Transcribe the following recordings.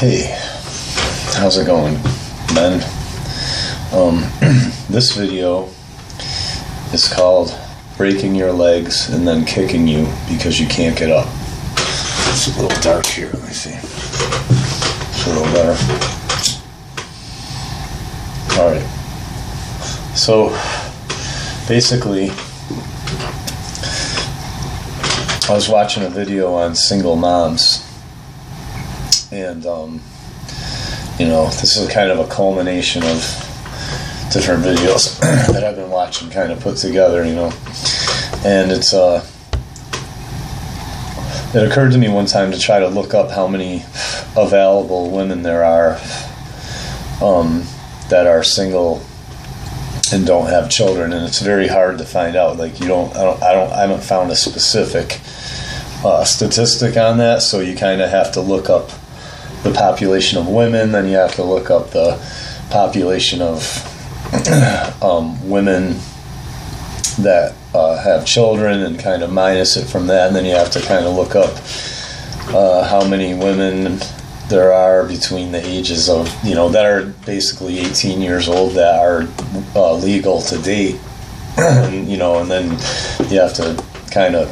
Hey, how's it going, men? This video is called Breaking Your Legs and Then Kicking You Because You Can't Get Up. It's a little dark here, let me see. It's a little better. Alright. So, basically, I was watching a video on single moms. And, this is kind of a culmination of different videos that I've been watching kind of put together, And it occurred to me one time to try to look up how many available women there are that are single and don't have children, and it's very hard to find out. Like, I haven't found a specific statistic on that, so you kind of have to look up the population of women, then you have to look up the population of women that have children and kind of minus it from that, and then you have to kind of look up how many women there are between the ages of, that are basically 18 years old that are legal to date, and then you have to kind of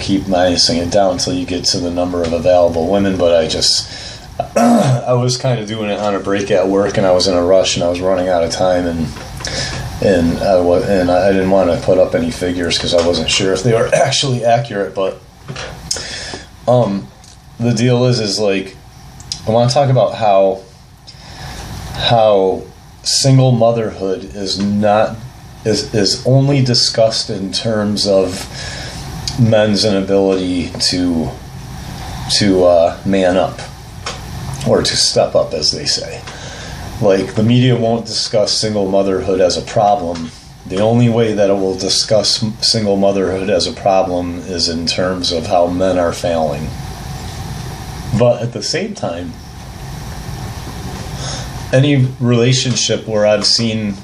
keep minusing it down until you get to the number of available women. But I was kind of doing it on a break at work, and I was in a rush, and I was running out of time, and I didn't want to put up any figures because I wasn't sure if they were actually accurate. But the deal is like, I want to talk about how single motherhood is only discussed in terms of men's inability to man up, or to step up, as they say. Like, the media won't discuss single motherhood as a problem. The only way that it will discuss single motherhood as a problem is in terms of how men are failing. But at the same time, any relationship where I've seen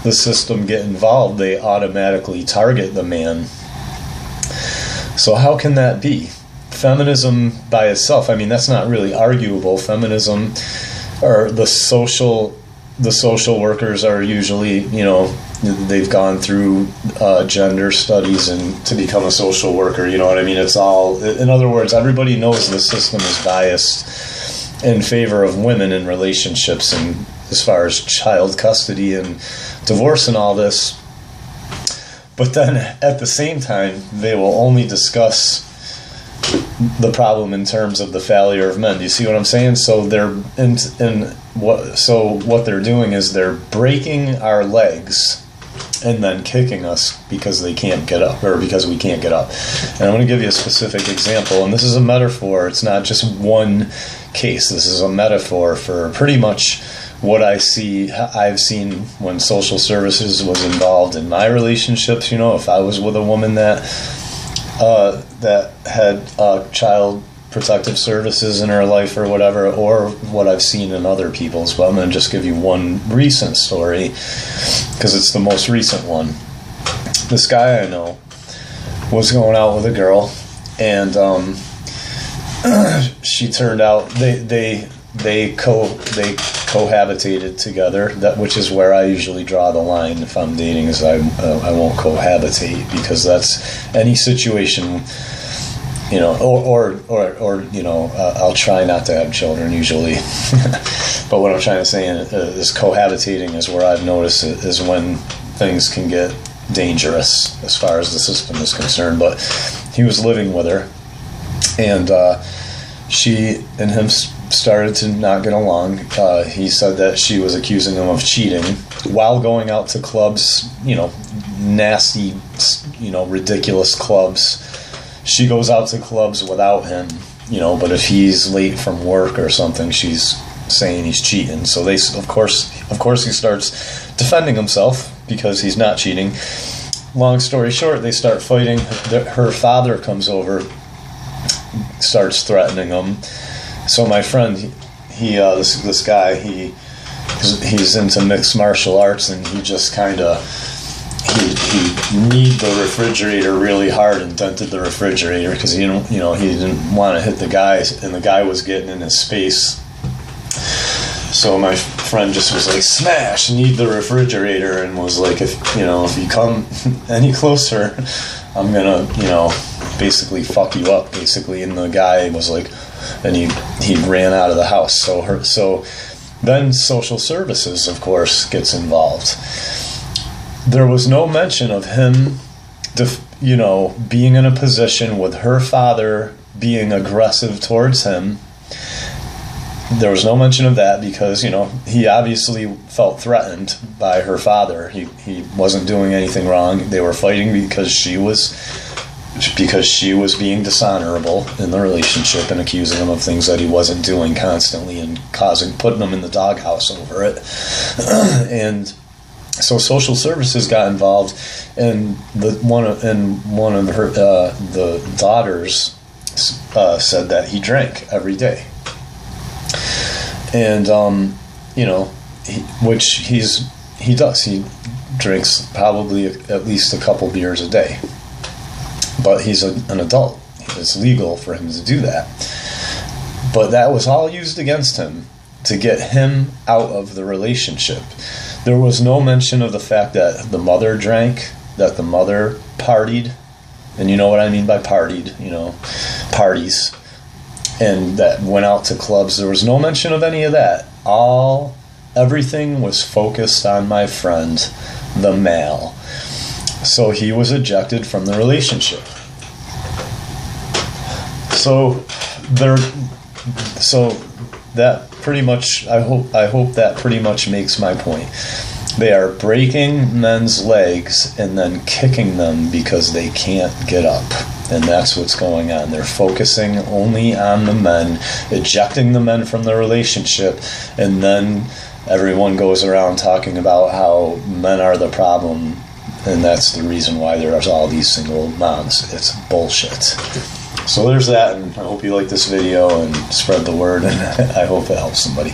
the system get involved, they automatically target the man. So how can that be? Feminism by itself, that's not really arguable. Feminism, or the social workers are usually, they've gone through gender studies and to become a social worker, It's all, in other words, everybody knows the system is biased in favor of women in relationships, and as far as child custody and divorce and all this. But then at the same time, they will only discuss the problem in terms of the failure of men. Do you see what I'm saying? So what they're doing is they're breaking our legs and then kicking us because they can't get up, or because we can't get up. And I'm going to give you a specific example, and this is a metaphor. It's not just one case. This is a metaphor for pretty much what I've seen when social services was involved in my relationships. If I was with a woman that had child protective services in her life or whatever, or what I've seen in other people's. But I'm going to just give you one recent story because it's the most recent one. This guy I know was going out with a girl, and she turned out they cohabitated together, which is where I usually draw the line if I'm dating, is I won't cohabitate, because that's any situation, I'll try not to have children usually. But what I'm trying to say is cohabitating is where I've noticed it is when things can get dangerous as far as the system is concerned. But he was living with her, and she and him started to not get along. He said that she was accusing him of cheating while going out to clubs, nasty, ridiculous clubs. She goes out to clubs without him, but if he's late from work or something, she's saying he's cheating. So they, of course he starts defending himself because he's not cheating. Long story short, they start fighting. Her father comes over, starts threatening him. So my friend, this guy, he's into mixed martial arts, and he just kind of he kneed the refrigerator really hard and dented the refrigerator because he didn't want to hit the guy, and the guy was getting in his space. So my friend just was like, smash, kneed the refrigerator, and was like, if you come any closer, I'm gonna, basically fuck you up, basically. And the guy was like, and he ran out of the house. So then social services, of course, gets involved. There was no mention of him, being in a position with her father being aggressive towards him. There was no mention of that because, he obviously felt threatened by her father. He wasn't doing anything wrong. They were fighting because she was being dishonorable in the relationship and accusing him of things that he wasn't doing constantly and putting him in the doghouse over it. And so social services got involved, and one of her the daughters said that he drank every day. And which he does. He drinks probably at least a couple beers a day. But he's an adult. It's legal for him to do that. But that was all used against him to get him out of the relationship. There was no mention of the fact that the mother drank, that the mother partied, and you know what I mean by partied, parties, and that went out to clubs. There was no mention of any of that. Everything was focused on my friend, the male. So he was ejected from the relationship. So that pretty much, I hope that pretty much makes my point. They are breaking men's legs and then kicking them because they can't get up. And that's what's going on. They're focusing only on the men, ejecting the men from the relationship, and then everyone goes around talking about how men are the problem, and that's the reason why there's all these single moms. It's bullshit. So there's that, and I hope you like this video and spread the word, and I hope it helps somebody.